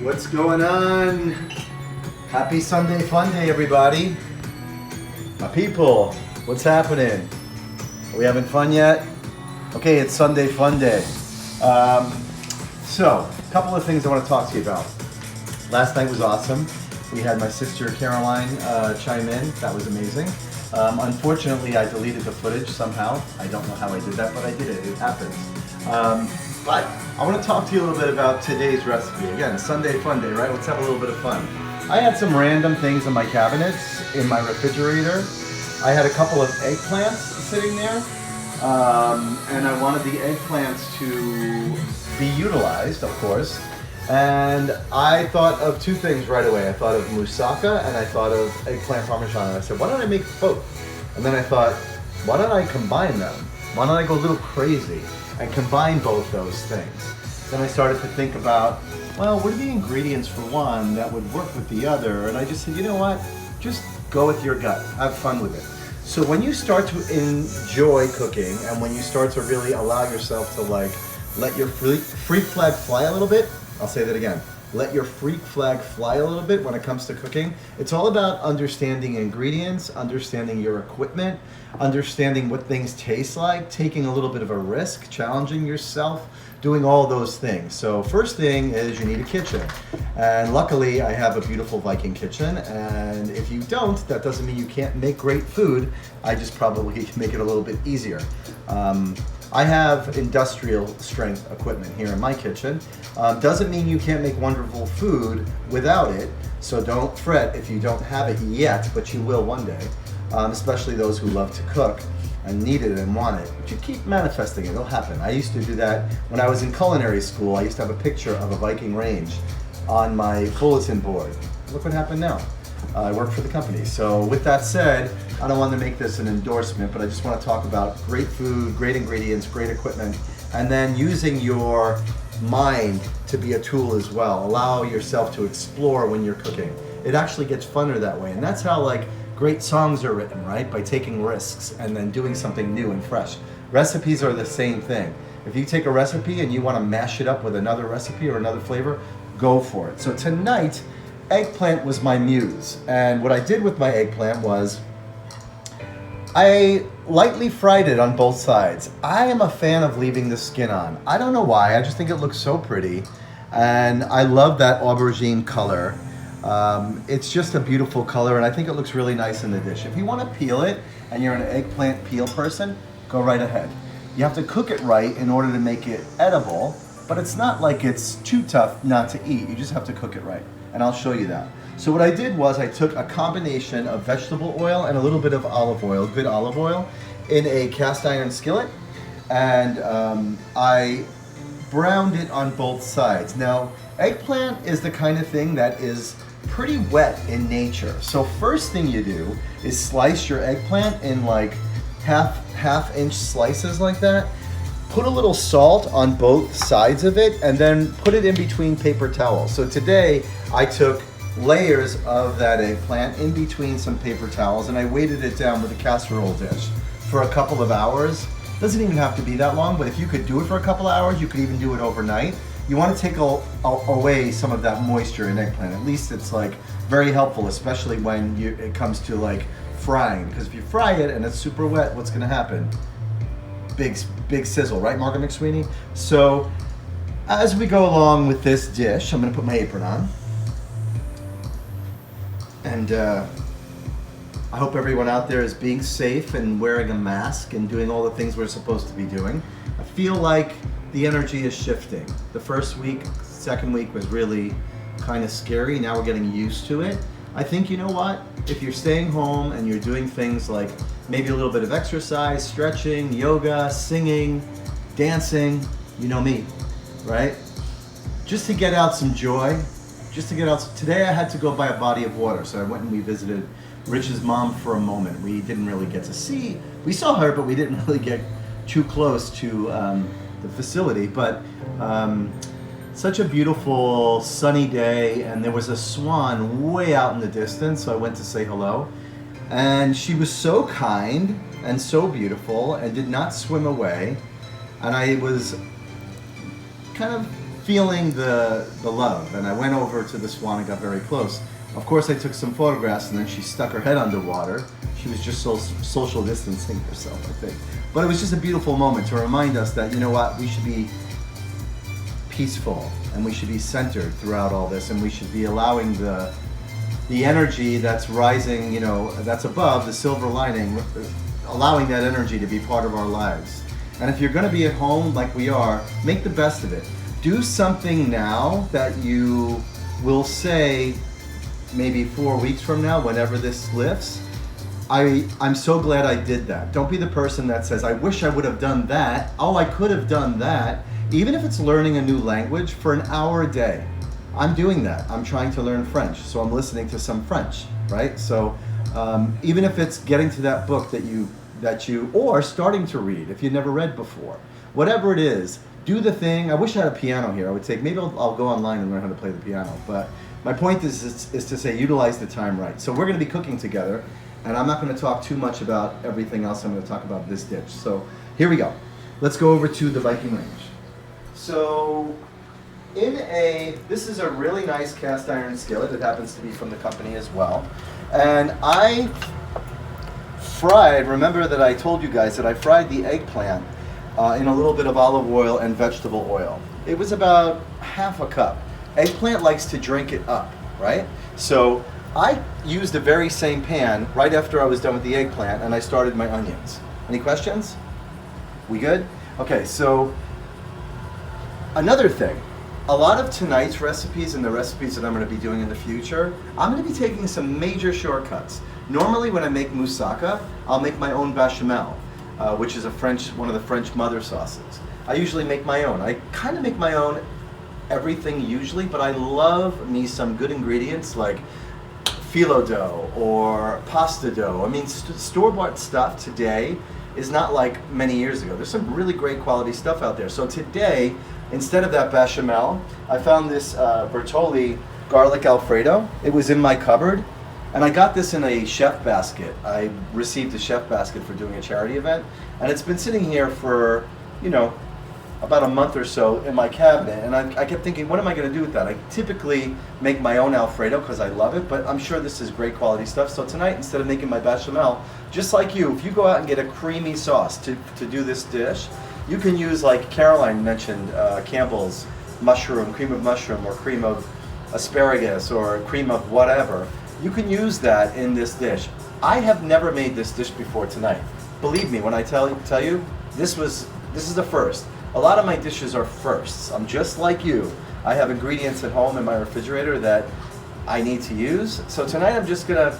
What's going on? Happy Sunday Fun Day, everybody. My people, what's happening? Are we having fun yet? Okay, it's Sunday Fun Day. So, a couple of things I want to talk to you about. Last night was awesome. We had my sister Caroline chime in. That was amazing. Unfortunately, I deleted the footage somehow. I don't know how I did that, but I did it. It happens. But I want to talk to you a little bit about today's recipe. Again, Sunday Fun Day, right? Let's have a little bit of fun. I had some random things in my cabinets, in my refrigerator. I had a couple of eggplants sitting there, and I wanted the eggplants to be utilized, of course. And I thought of two things right away. I thought of moussaka and I thought of eggplant parmigiana. I said, why don't I make both? And then I thought, why don't I combine them? Why don't I go a little crazy and combine both those things? Then I started to think about, well, what are the ingredients for one that would work with the other? And I just said, you know what? Just go with your gut. Have fun with it. So when you start to enjoy cooking and when you start to really allow yourself to let your freak flag fly a little bit, I'll say that again. Let your freak flag fly a little bit when it comes to cooking. It's all about understanding ingredients, understanding your equipment, understanding what things taste like, taking a little bit of a risk, challenging yourself, doing all those things. So first thing is you need a kitchen. And luckily I have a beautiful Viking kitchen. And if you don't, that doesn't mean you can't make great food. I just probably make it a little bit easier. I have industrial strength equipment here in my kitchen. Doesn't mean you can't make wonderful food without it, so don't fret if you don't have it yet, but you will one day, especially those who love to cook and need it and want it. But you keep manifesting it, it'll happen. I used to do that when I was in culinary school. I used to have a picture of a Viking range on my bulletin board. Look what happened now. I work for the company. So with that said, I don't want to make this an endorsement, but I just want to talk about great food, great ingredients, great equipment, and then using your mind to be a tool as well. Allow yourself to explore when you're cooking. It actually gets funner that way. And that's how great songs are written, right? By taking risks and then doing something new and fresh. Recipes are the same thing. If you take a recipe and you want to mash it up with another recipe or another flavor, go for it. So tonight, eggplant was my muse, and what I did with my eggplant was I lightly fried it on both sides. I am a fan of leaving the skin on. I don't know why, I just think it looks so pretty, and I love that aubergine color. It's just a beautiful color, and I think it looks really nice in the dish. If you want to peel it, and you're an eggplant peel person, go right ahead. You have to cook it right in order to make it edible, but it's not like it's too tough not to eat. You just have to cook it right. And I'll show you that. So what I did was I took a combination of vegetable oil and a little bit of olive oil, good olive oil, in a cast iron skillet, and I browned it on both sides. Now, eggplant is the kind of thing that is pretty wet in nature. So first thing you do is slice your eggplant in half-inch slices like that. Put a little salt on both sides of it and then put it in between paper towels. So today I took layers of that eggplant in between some paper towels and I weighted it down with a casserole dish for a couple of hours. Doesn't even have to be that long, but if you could do it for a couple of hours, you could even do it overnight. You want to take away some of that moisture in eggplant. At least it's very helpful, especially when it comes to frying, because if you fry it and it's super wet, what's going to happen? Big sizzle, right, Margaret McSweeney? So as we go along with this dish, I'm going to put my apron on. And I hope everyone out there is being safe and wearing a mask and doing all the things we're supposed to be doing. I feel like the energy is shifting. The first week, second week was really kind of scary. Now we're getting used to it. I think, you know what? If you're staying home and you're doing things like maybe a little bit of exercise, stretching, yoga, singing, dancing, you know me, right? Just to get out some joy, Today I had to go by a body of water, so I went and we visited Rich's mom for a moment. We didn't really get to see, we saw her, but we didn't really get too close to the facility, but such a beautiful sunny day, and there was a swan way out in the distance, so I went to say hello. And she was so kind and so beautiful and did not swim away. And I was kind of feeling the love, and I went over to the swan and got very close. Of course, I took some photographs, and then she stuck her head underwater. She was just social distancing herself, I think. But it was just a beautiful moment to remind us that, you know what, we should be peaceful, and we should be centered throughout all this, and we should be allowing the energy that's rising, you know, that's above, the silver lining, allowing that energy to be part of our lives. And if you're going to be at home like we are, make the best of it. Do something now that you will say maybe 4 weeks from now, whenever this lifts, I'm so glad I did that. Don't be the person that says, I wish I would have done that. Oh, I could have done that. Even if it's learning a new language for an hour a day. I'm doing that. I'm trying to learn French, so I'm listening to some French, right? So even if it's getting to that book that you or starting to read if you've never read before, whatever it is, do the thing. I wish I had a piano here. I would take, maybe I'll go online and learn how to play the piano. But my point is to say, utilize the time right. So we're going to be cooking together, and I'm not going to talk too much about everything else. I'm going to talk about this dish. So here we go. Let's go over to the Viking range. So this is a really nice cast iron skillet. It happens to be from the company as well. And I fried, remember that I told you guys that I fried the eggplant in a little bit of olive oil and vegetable oil. It was about half a cup. Eggplant likes to drink it up, right? So I used the very same pan right after I was done with the eggplant, and I started my onions. Any questions? We good? Okay, so another thing. A lot of tonight's recipes and the recipes that I'm going to be doing in the future, I'm going to be taking some major shortcuts. Normally when I make moussaka, I'll make my own bechamel, which is one of the French mother sauces. I usually make my own. I kind of make my own everything usually, but I love me some good ingredients like phyllo dough or pasta dough. I mean, store-bought stuff today is not like many years ago. There's some really great quality stuff out there. So today, instead of that bechamel, I found this Bertolli garlic Alfredo. It was in my cupboard, and I got this in a chef basket. I received a chef basket for doing a charity event, and it's been sitting here for, you know, about a month or so in my cabinet, and I kept thinking, what am I going to do with that? I typically make my own Alfredo because I love it, but I'm sure this is great quality stuff. So tonight, instead of making my bechamel, just like you, if you go out and get a creamy sauce to do this dish, you can use, like Caroline mentioned, Campbell's mushroom, cream of mushroom, or cream of asparagus, or cream of whatever. You can use that in this dish. I have never made this dish before tonight. Believe me when I tell you, this is the first. A lot of my dishes are firsts. I'm just like you. I have ingredients at home in my refrigerator that I need to use. So tonight I'm just gonna,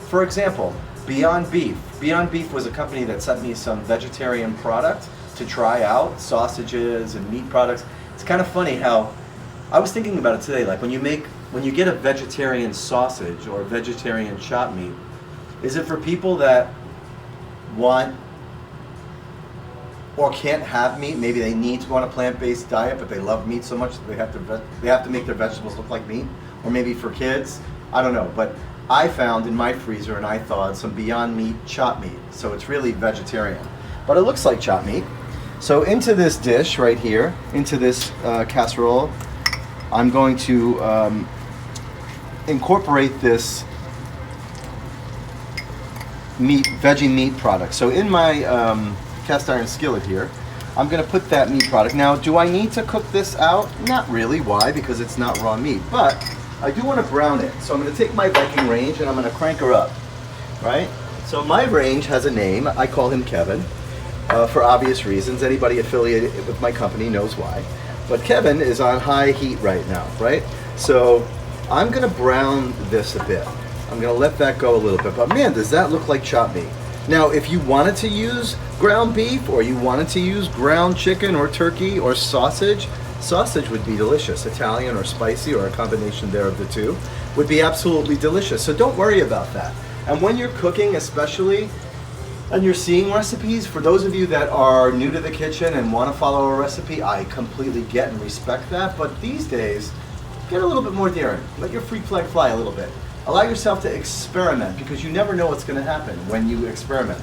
for example, Beyond Beef. Beyond Beef was a company that sent me some vegetarian product to try out, sausages and meat products. It's kind of funny how, I was thinking about it today, like when you get a vegetarian sausage or vegetarian chopped meat, is it for people that want or can't have meat? Maybe they need to go on a plant-based diet, but they love meat so much that they have to make their vegetables look like meat. Or maybe for kids, I don't know. But I found in my freezer, and I thawed some Beyond Meat chopped meat, so it's really vegetarian. But it looks like chopped meat. So into this dish right here, into this casserole, I'm going to incorporate this veggie meat product. So in my cast iron skillet here, I'm going to put that meat product. Now, do I need to cook this out? Not really. Why? Because it's not raw meat. But I do want to brown it. So I'm going to take my Viking range and I'm going to crank her up. Right? So my range has a name. I call him Kevin for obvious reasons. Anybody affiliated with my company knows why. But Kevin is on high heat right now. Right? So I'm going to brown this a bit. I'm going to let that go a little bit. But man, does that look like chopped meat. Now, if you wanted to use ground beef, or you wanted to use ground chicken or turkey or sausage would be delicious. Italian or spicy, or a combination there of the two, would be absolutely delicious. So don't worry about that. And when you're cooking, especially, and you're seeing recipes, for those of you that are new to the kitchen and want to follow a recipe, I completely get and respect that. But these days, get a little bit more daring. Let your freak flag fly a little bit. Allow yourself to experiment, because you never know what's going to happen when you experiment.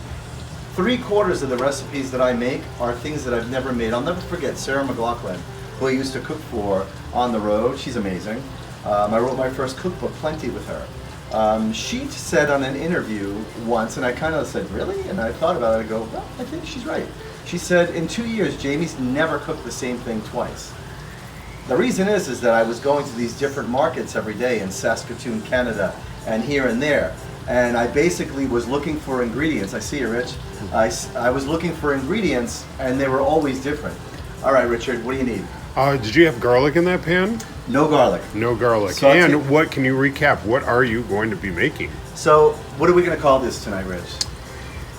3/4 of the recipes that I make are things that I've never made. I'll never forget Sarah McLachlan, who I used to cook for on the road. She's amazing. I wrote my first cookbook, Plenty, with her. She said on an interview once, and I kind of said, really? And I thought about it, I go, well, I think she's right. She said, in 2 years, Jamie's never cooked the same thing twice. The reason is that I was going to these different markets every day in Saskatoon, Canada, and here and there. And I basically was looking for ingredients. I see you, Rich. I was looking for ingredients, and they were always different. All right, Richard, what do you need? Did you have garlic in that pan? No garlic. No garlic. So and what, can you recap, what are you going to be making? So, what are we going to call this tonight, Rich?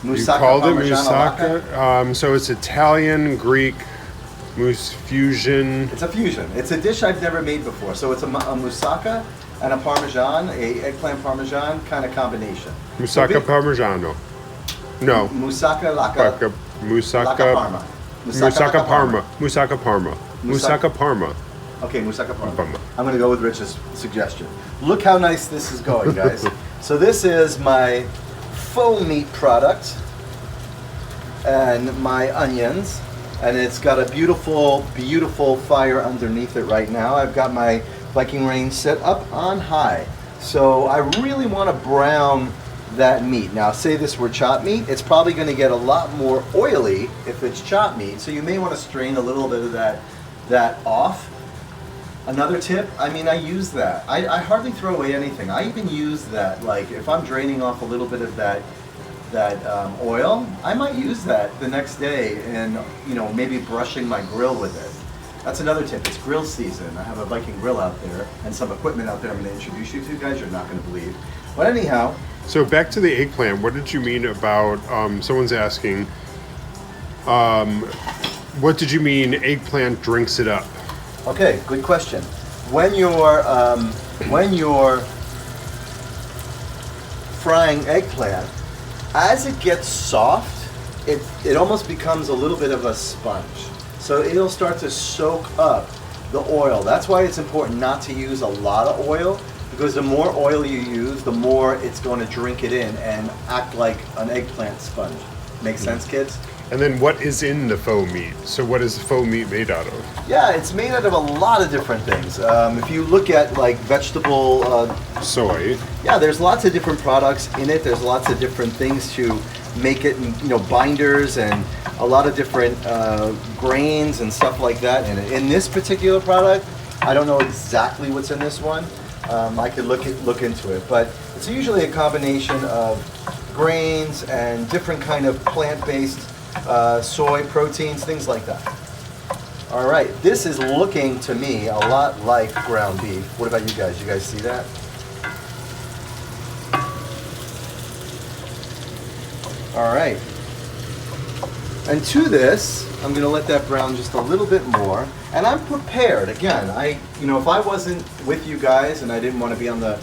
Moussaka You called it Parmigiana. moussaka. So it's Italian, Greek, mousse fusion. It's a fusion. It's a dish I've never made before. So it's a moussaka and a parmesan, a eggplant parmesan kind of combination. Moussaka Parmigiano. No. Moussaka laka. Moussaka Parma. Moussaka Parma. Moussaka Parma. Moussaka Parma. Okay, Moussaka Parma. I'm going to go with Rich's suggestion. Look how nice this is going, guys. So this is my faux meat product and my onions, and it's got a beautiful, beautiful fire underneath it right now. I've got my Viking range set up on high. So I really want to brown that meat. Now, say this were chopped meat, it's probably going to get a lot more oily if it's chopped meat, so you may want to strain a little bit of that off. Another tip, I mean, I use that. I hardly throw away anything. I even use that, like, if I'm draining off a little bit of that oil, I might use that the next day and, you know, maybe brushing my grill with it. That's another tip. It's grill season. I have a Viking grill out there and some equipment out there I'm going to introduce you to, guys. You're not going to believe. But anyhow. So back to the eggplant. What did you mean about, someone's asking, what did you mean eggplant drinks it up? Okay, good question. When you're frying eggplant, as it gets soft, it almost becomes a little bit of a sponge. So it'll start to soak up the oil. That's why it's important not to use a lot of oil, because the more oil you use, the more it's going to drink it in and act like an eggplant sponge. Make sense, kids? And then what is in the faux meat? So what is the faux meat made out of? Yeah, it's made out of a lot of different things. If you look at like vegetable... soy. Yeah, there's lots of different products in it. There's lots of different things to make it, you know, binders and a lot of different grains and stuff like that in it. In this particular product, I don't know exactly what's in this one. I could look into it, but it's usually a combination of grains and different kind of plant-based soy proteins, things like that. All right, this is looking to me a lot like ground beef. What about you guys? You guys see that? All right. And to this, I'm going to let that brown just a little bit more. And I'm prepared. Again, if I wasn't with you guys and I didn't want to be on the,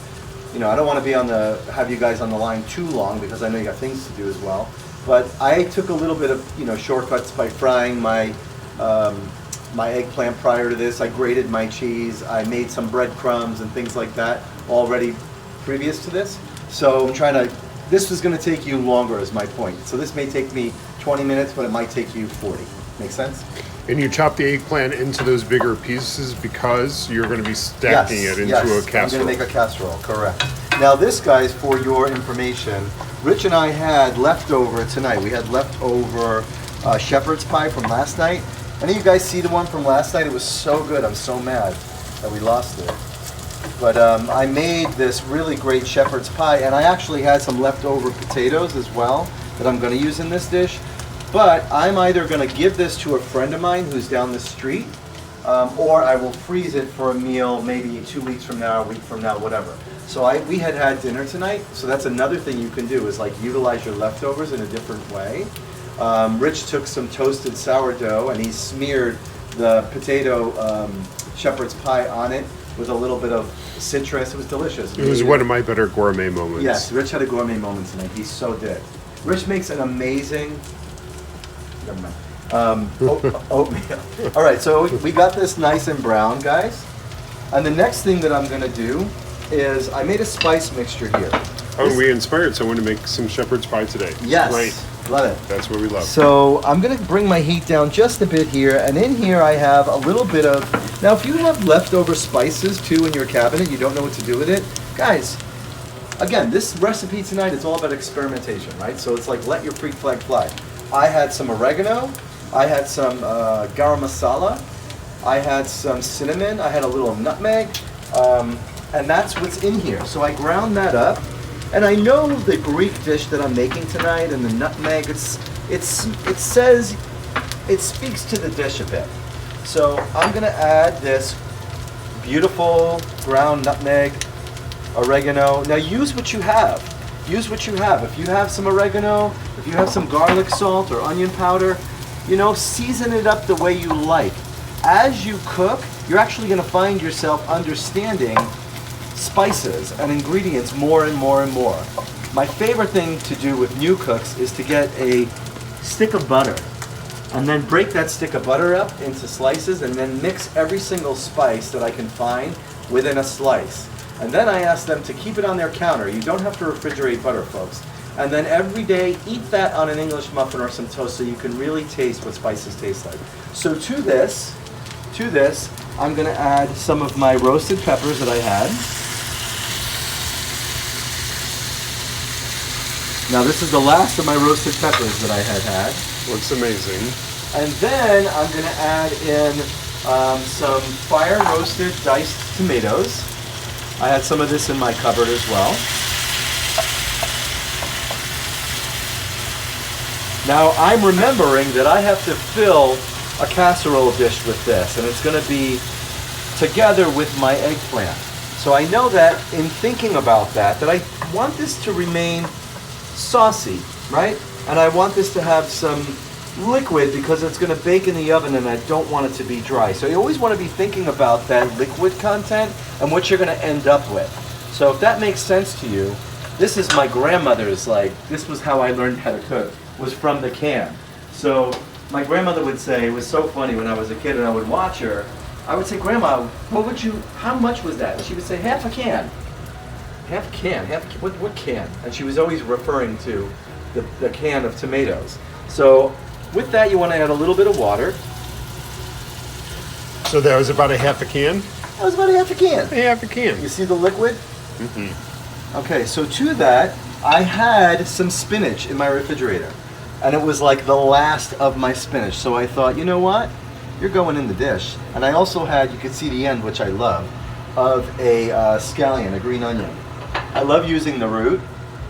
I don't want to be have you guys on the line too long because I know you got things to do as well. But I took a little bit of, shortcuts by frying my my eggplant prior to this. I grated my cheese. I made some breadcrumbs and things like that already previous to this. So I'm trying to, this is going to take you longer is my point. So this may take me 20 minutes, but it might take you 40. Make sense? And you chop the eggplant into those bigger pieces because you're going to be stacking it into a casserole. I'm going to make a casserole, correct. Now this, guys, for your information, Rich and I had leftover tonight. We had leftover shepherd's pie from last night. Any of you guys see the one from last night? It was so good. I'm so mad that we lost it. But I made this really great shepherd's pie, and I actually had some leftover potatoes as well that I'm going to use in this dish. But I'm either going to give this to a friend of mine who's down the street, or I will freeze it for a meal maybe 2 weeks from now, a week from now, whatever. So we had dinner tonight, so that's another thing you can do is like utilize your leftovers in a different way. Rich took some toasted sourdough and he smeared the potato shepherd's pie on it with a little bit of citrus. It was delicious. It was one of my better gourmet moments. Yes, Rich had a gourmet moment tonight. He so did. Rich makes an amazing... Never mind. Oatmeal. All right, so we got this nice and brown, guys. And the next thing that I'm going to do is I made a spice mixture here. Oh, and we inspired someone to make some shepherd's pie today. Yes. Great. Love it. That's what we love. So I'm going to bring my heat down just a bit here, and in here I have a little bit of, now if you have leftover spices too in your cabinet, you don't know what to do with it, guys, again, this recipe tonight is all about experimentation, right? So it's like let your freak flag fly. I had some oregano, I had some garam masala, I had some cinnamon, I had a little nutmeg, and that's what's in here. So I ground that up. And I know the Greek dish that I'm making tonight and the nutmeg, it says, it speaks to the dish a bit. So I'm gonna add this beautiful ground nutmeg, oregano. Now use what you have. Use what you have. If you have some oregano, if you have some garlic salt or onion powder, you know, season it up the way you like. As you cook, you're actually gonna find yourself understanding spices and ingredients more and more and more. My favorite thing to do with new cooks is to get a stick of butter and then break that stick of butter up into slices and then mix every single spice that I can find within a slice. And then I ask them to keep it on their counter. You don't have to refrigerate butter, folks. And then every day eat that on an English muffin or some toast so you can really taste what spices taste like. So to this, I'm gonna add some of my roasted peppers that I had. Now this is the last of my roasted peppers that I had. Looks amazing. And then I'm going to add in some fire roasted diced tomatoes. I had some of this in my cupboard as well. Now I'm remembering that I have to fill a casserole dish with this, and it's going to be together with my eggplant. So I know that in thinking about that I want this to remain saucy, right? And I want this to have some liquid because it's going to bake in the oven and I don't want it to be dry. So you always want to be thinking about that liquid content and what you're going to end up with. So if that makes sense to you, this is my grandmother's, like, this was how I learned how to cook, was from the can. So my grandmother would say, it was so funny when I was a kid and I would watch her, I would say, Grandma, how much was that? And she would say, half a can. Half a can, what can? And she was always referring to the can of tomatoes. So with that, you want to add a little bit of water. So that was about a half a can? That was about a half a can. A half a can. You see the liquid? Mm-hmm. Okay, so to that, I had some spinach in my refrigerator. And it was like the last of my spinach. So I thought, you know what? You're going in the dish. And I also had, you could see the end, which I love, of a scallion, a green onion. I love using the root.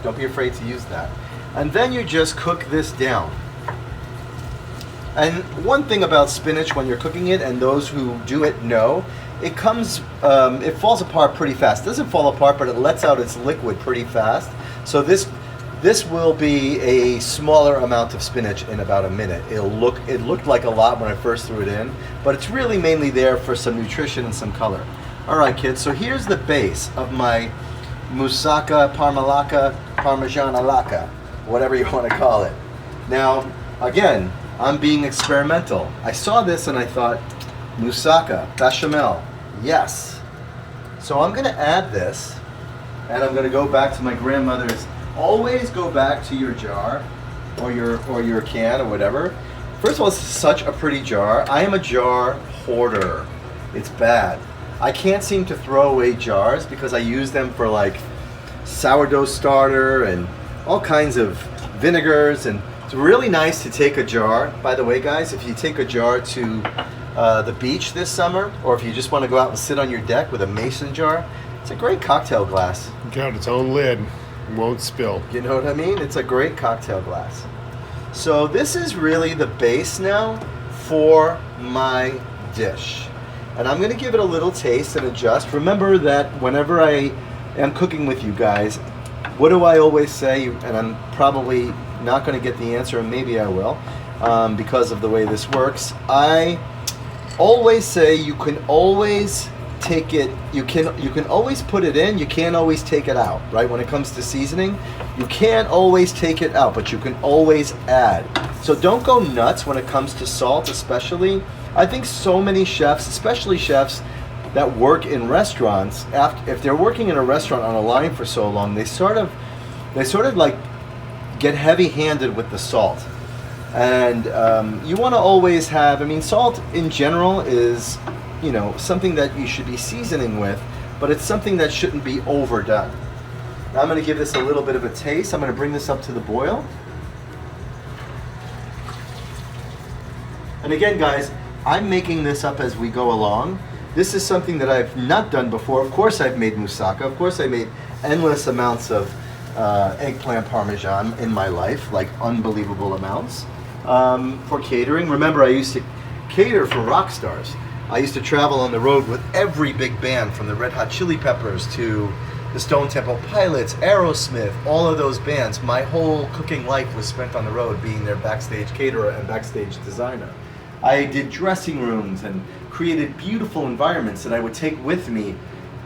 Don't be afraid to use that. And then you just cook this down. And one thing about spinach when you're cooking it, and those who do it know, it comes, it falls apart pretty fast. It doesn't fall apart, but it lets out its liquid pretty fast. So this will be a smaller amount of spinach in about a minute. It looked like a lot when I first threw it in, but it's really mainly there for some nutrition and some color. All right, kids, so here's the base of my Moussaka Parmigiana, whatever you want to call it. Now, again, I'm being experimental. I saw this and I thought, moussaka, bechamel, yes. So I'm going to add this, and I'm going to go back to my grandmother's. Always go back to your jar, or your can, or whatever. First of all, this is such a pretty jar. I am a jar hoarder. It's bad. I can't seem to throw away jars because I use them for like sourdough starter and all kinds of vinegars, and it's really nice to take a jar. By the way, guys, if you take a jar to the beach this summer, or if you just want to go out and sit on your deck with a mason jar, it's a great cocktail glass. Got its own lid. Won't spill. You know what I mean? It's a great cocktail glass. So this is really the base now for my dish. And I'm going to give it a little taste and adjust. Remember that whenever I am cooking with you guys, what do I always say? And I'm probably not going to get the answer, and maybe I will, because of the way this works. I always say you can always take it, you can always put it in, you can't always take it out, right? When it comes to seasoning, you can't always take it out, but you can always add. So don't go nuts when it comes to salt, especially. I think so many chefs, especially chefs that work in restaurants, if they're working in a restaurant on a line for so long, they sort of they sort of like get heavy-handed with the salt. And you want to always have, I mean, salt in general is, you know, something that you should be seasoning with, but it's something that shouldn't be overdone. Now I'm going to give this a little bit of a taste. I'm going to bring this up to the boil. And again, guys, I'm making this up as we go along. This is something that I've not done before. Of course I've made moussaka. Of course I made endless amounts of eggplant parmesan in my life, like unbelievable amounts. For catering, remember I used to cater for rock stars. I used to travel on the road with every big band, from the Red Hot Chili Peppers to the Stone Temple Pilots, Aerosmith, all of those bands. My whole cooking life was spent on the road, being their backstage caterer and backstage designer. I did dressing rooms and created beautiful environments that I would take with me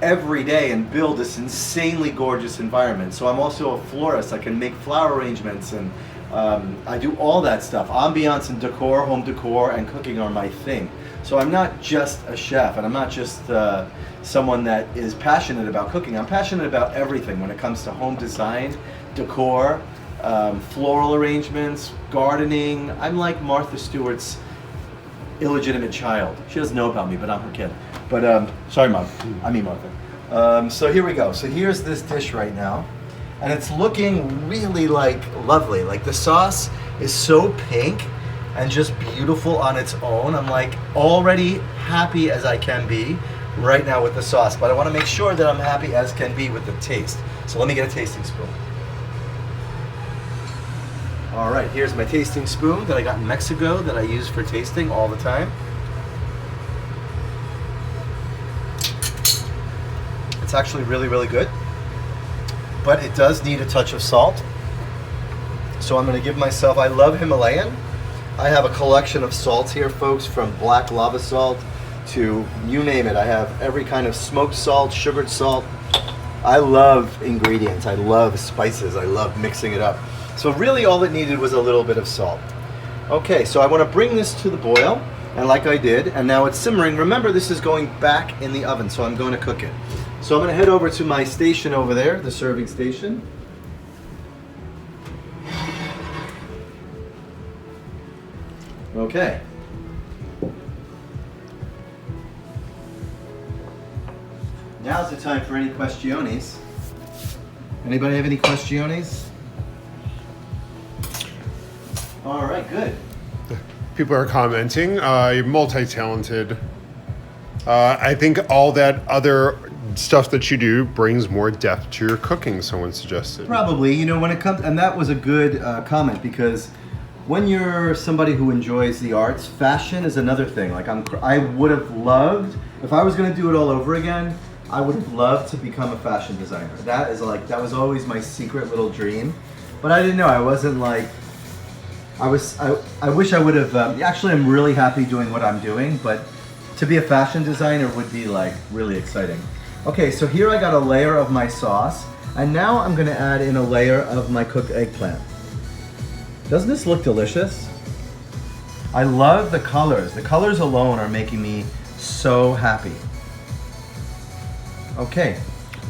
every day and build this insanely gorgeous environment. So I'm also a florist. I can make flower arrangements, and I do all that stuff. Ambiance and decor, home decor, and cooking are my thing. So I'm not just a chef, and I'm not just someone that is passionate about cooking. I'm passionate about everything when it comes to home design, decor, floral arrangements, gardening. I'm like Martha Stewart's illegitimate child. She doesn't know about me, but I'm her kid. But sorry, Mom. I mean Martha. So here we go. So here's this dish right now, and it's looking really like lovely. Like the sauce is so pink and just beautiful on its own. I'm like already happy as I can be right now with the sauce, but I want to make sure that I'm happy as can be with the taste. So let me get a tasting spoon. All right, here's my tasting spoon that I got in Mexico that I use for tasting all the time. It's actually really, really good, but it does need a touch of salt. So I'm going to give myself, I love Himalayan. I have a collection of salts here, folks, from black lava salt to you name it. I have every kind of smoked salt, sugared salt. I love ingredients. I love spices. I love mixing it up. So really all it needed was a little bit of salt. Okay, so I want to bring this to the boil, and like I did, and now it's simmering. Remember, this is going back in the oven, so I'm going to cook it. So I'm going to head over to my station over there, the serving station. Okay. Now's the time for any questiones. Anybody have any questiones? All right, good. People are commenting. You're multi-talented. I think all that other stuff that you do brings more depth to your cooking, someone suggested. Probably, you know, when it comes, and that was a good comment, because when you're somebody who enjoys the arts, fashion is another thing. Like I would have loved, if I was going to do it all over again, I would have loved to become a fashion designer. That was always my secret little dream. But I didn't know, I wasn't like, I wish I would have, actually I'm really happy doing what I'm doing, but to be a fashion designer would be like really exciting. Okay, so here I got a layer of my sauce, and now I'm gonna add in a layer of my cooked eggplant. Doesn't this look delicious? I love the colors. The colors alone are making me so happy. Okay.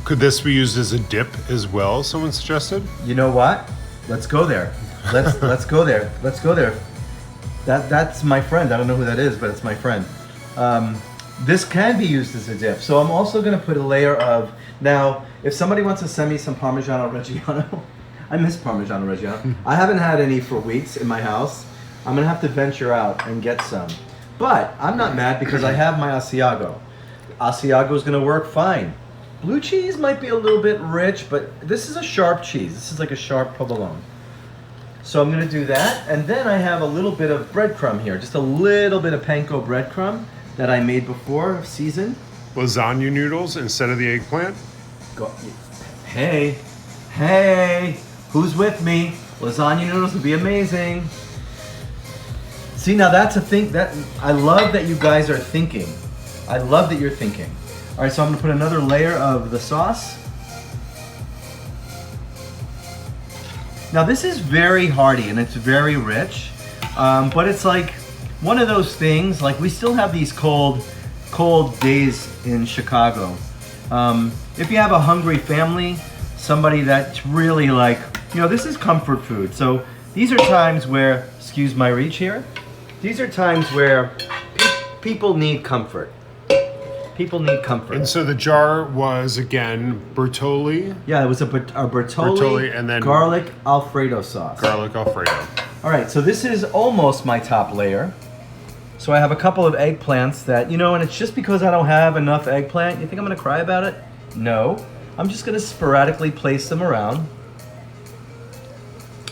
Could this be used as a dip as well, someone suggested? You know what? Let's go there. Let's go there. Let's go there. That's my friend. I don't know who that is, but it's my friend. This can be used as a dip. So I'm also going to put a layer of, now, if somebody wants to send me some Parmigiano Reggiano, I miss Parmigiano Reggiano. I haven't had any for weeks in my house. I'm going to have to venture out and get some. But I'm not mad because I have my Asiago. Asiago is going to work fine. Blue cheese might be a little bit rich, but this is a sharp cheese. This is like a sharp provolone. So I'm going to do that, and then I have a little bit of breadcrumb here, just a little bit of panko breadcrumb that I made before, seasoned. Lasagna noodles instead of the eggplant? Hey, who's with me? Lasagna noodles would be amazing. See, now that's a thing that I love that you guys are thinking. I love that you're thinking. All right, so I'm going to put another layer of the sauce. Now this is very hearty and it's very rich, but it's like one of those things, like we still have these cold days in Chicago. If you have a hungry family, somebody that's really like, this is comfort food. So these are times where, excuse my reach here, these are times where people need comfort. People need comfort. And so the jar was, again, Bertolli. Yeah, it was a Bertolli and then garlic Alfredo sauce. Garlic Alfredo. All right, so this is almost my top layer. So I have a couple of eggplants that, and it's just because I don't have enough eggplant. You think I'm gonna cry about it? No. I'm just gonna sporadically place them around.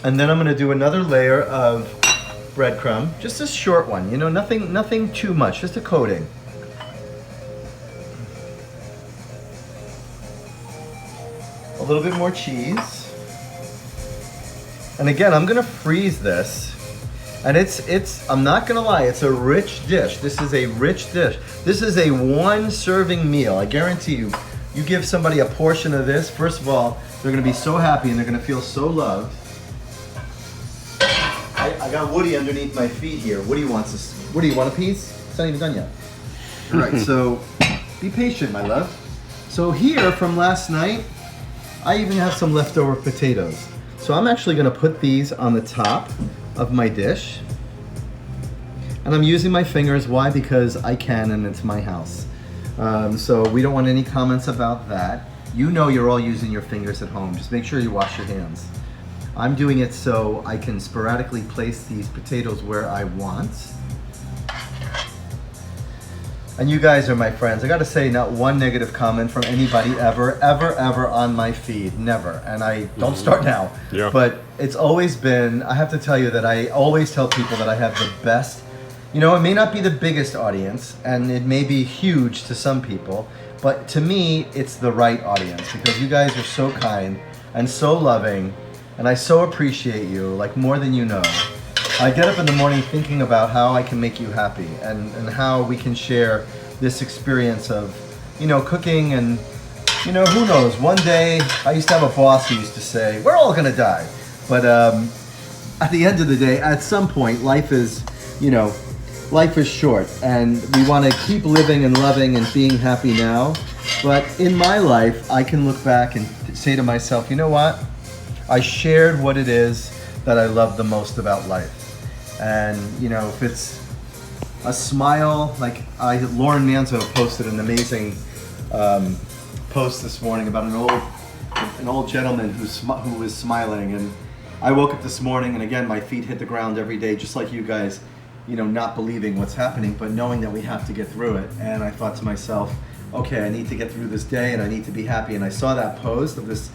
And then I'm gonna do another layer of breadcrumb, just a short one, nothing too much, just a coating. A little bit more cheese. And again, I'm gonna freeze this. And I'm not gonna lie, it's a rich dish. This is a rich dish. This is a 1 serving meal. I guarantee you, you give somebody a portion of this, first of all, they're gonna be so happy and they're gonna feel so loved. I got Woody underneath my feet here. Woody wants this. Woody, you want a piece? It's not even done yet. All right, so be patient, my love. So here from last night, I even have some leftover potatoes. So I'm actually gonna put these on the top of my dish. And I'm using my fingers, why? Because I can and it's my house. So we don't want any comments about that. You're all using your fingers at home. Just make sure you wash your hands. I'm doing it so I can sporadically place these potatoes where I want. And you guys are my friends. I gotta say, not one negative comment from anybody ever on my feed. Never. And I don't start now. Yeah. But it's always been, I have to tell you that I always tell people that I have the best, it may not be the biggest audience and it may be huge to some people, but to me, it's the right audience because you guys are so kind and so loving and I so appreciate you, like more than you know. I get up in the morning thinking about how I can make you happy and how we can share this experience of, cooking and, who knows, one day, I used to have a boss who used to say, we're all gonna die. But at the end of the day, at some point, life is short and we wanna keep living and loving and being happy now. But in my life, I can look back and say to myself, you know what? I shared what it is that I love the most about life. And, if it's a smile, like Lauren Manzo posted an amazing post this morning about an old gentleman who was smiling. And I woke up this morning and again, my feet hit the ground every day, just like you guys, not believing what's happening, but knowing that we have to get through it. And I thought to myself, okay, I need to get through this day and I need to be happy. And I saw that post of this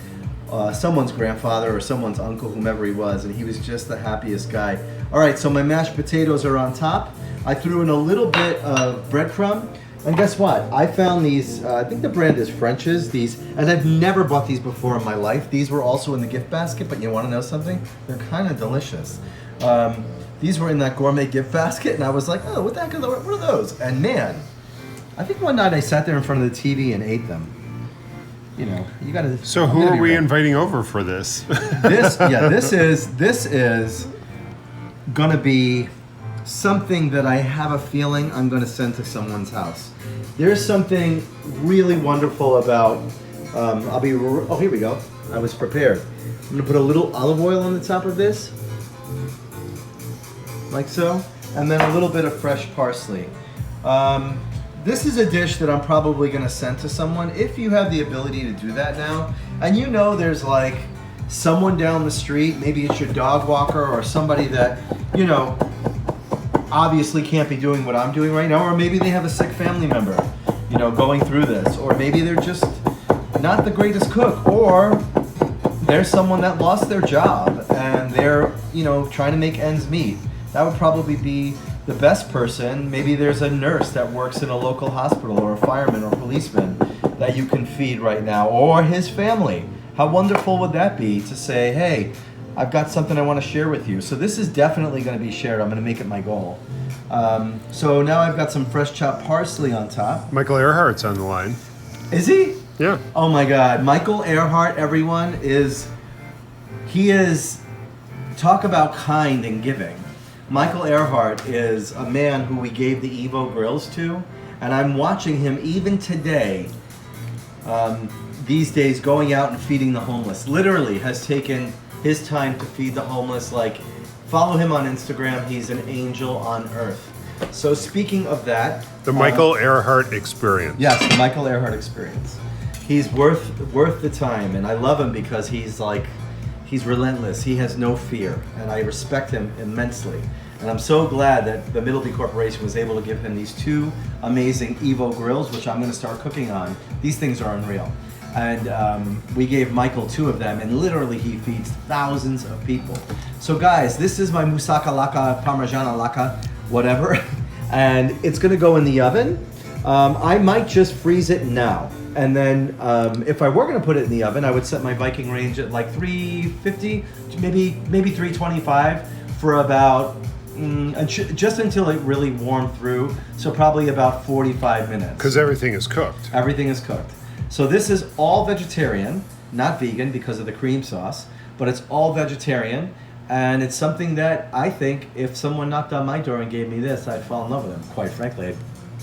someone's grandfather or someone's uncle, whomever he was, and he was just the happiest guy. All right, so my mashed potatoes are on top. I threw in a little bit of breadcrumb, and guess what? I found these, I think the brand is French's, and I've never bought these before in my life. These were also in the gift basket, but you wanna know something? They're kind of delicious. These were in that gourmet gift basket, and I was like, oh, what are those? And man, I think one night I sat there in front of the TV and ate them. You gotta. So who are we inviting over for this? This is gonna be something that I have a feeling I'm gonna send to someone's house. There's something really wonderful about. Here we go. I was prepared. I'm gonna put a little olive oil on the top of this, like so, and then a little bit of fresh parsley. This is a dish that I'm probably gonna send to someone if you have the ability to do that now. And there's like someone down the street, maybe it's your dog walker or somebody that, obviously can't be doing what I'm doing right now, or maybe they have a sick family member, going through this, or maybe they're just not the greatest cook, or there's someone that lost their job and they're, trying to make ends meet. That would probably be the best person. Maybe there's a nurse that works in a local hospital or a fireman or policeman that you can feed right now, or his family. How wonderful would that be to say, hey, I've got something I want to share with you. So this is definitely going to be shared. I'm going to make it my goal. So now I've got some fresh chopped parsley on top. Michael Earhart's on the line. Is he? Yeah. Oh my God. Michael Earhart, everyone, he is, talk about kind and giving. Michael Earhart is a man who we gave the Evo grills to, and I'm watching him even today these days going out and feeding the homeless. Literally has taken his time to feed the homeless. Like, follow him on Instagram. He's an angel on earth. So speaking of that, The Michael Earhart experience. yes, the Michael Earhart experience. He's worth the time, and I love him because he's relentless. He has no fear, and I respect him immensely. And I'm so glad that the Middleby Corporation was able to give him these 2 amazing Evo grills, which I'm going to start cooking on. These things are unreal. And we gave Michael 2 of them, and literally he feeds thousands of people. So guys, this is my Moussaka Laka, Parmigiana Laka, whatever. And it's going to go in the oven. I might just freeze it now. And then if I were going to put it in the oven, I would set my Viking range at like 350, maybe 325 for about just until it really warmed through. So probably about 45 minutes. Because everything is cooked. Everything is cooked. So this is all vegetarian, not vegan because of the cream sauce, but it's all vegetarian. And it's something that I think if someone knocked on my door and gave me this, I'd fall in love with them. Quite frankly,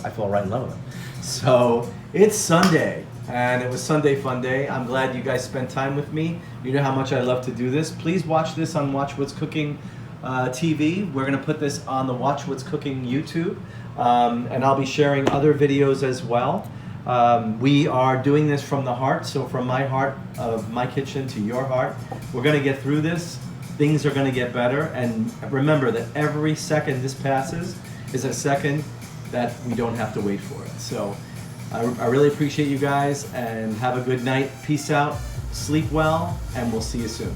I fall right in love with them. So it's Sunday, and it was Sunday Fun Day. I'm glad you guys spent time with me. You know how much I love to do this. Please watch this on Watch What's Cooking TV. We're going to put this on the Watch What's Cooking YouTube, and I'll be sharing other videos as well. We are doing this from the heart, so from my heart of my kitchen to your heart. We're going to get through this. Things are going to get better, and remember that every second this passes is a second that we don't have to wait for it. So I really appreciate you guys, and have a good night. Peace out, sleep well, and we'll see you soon.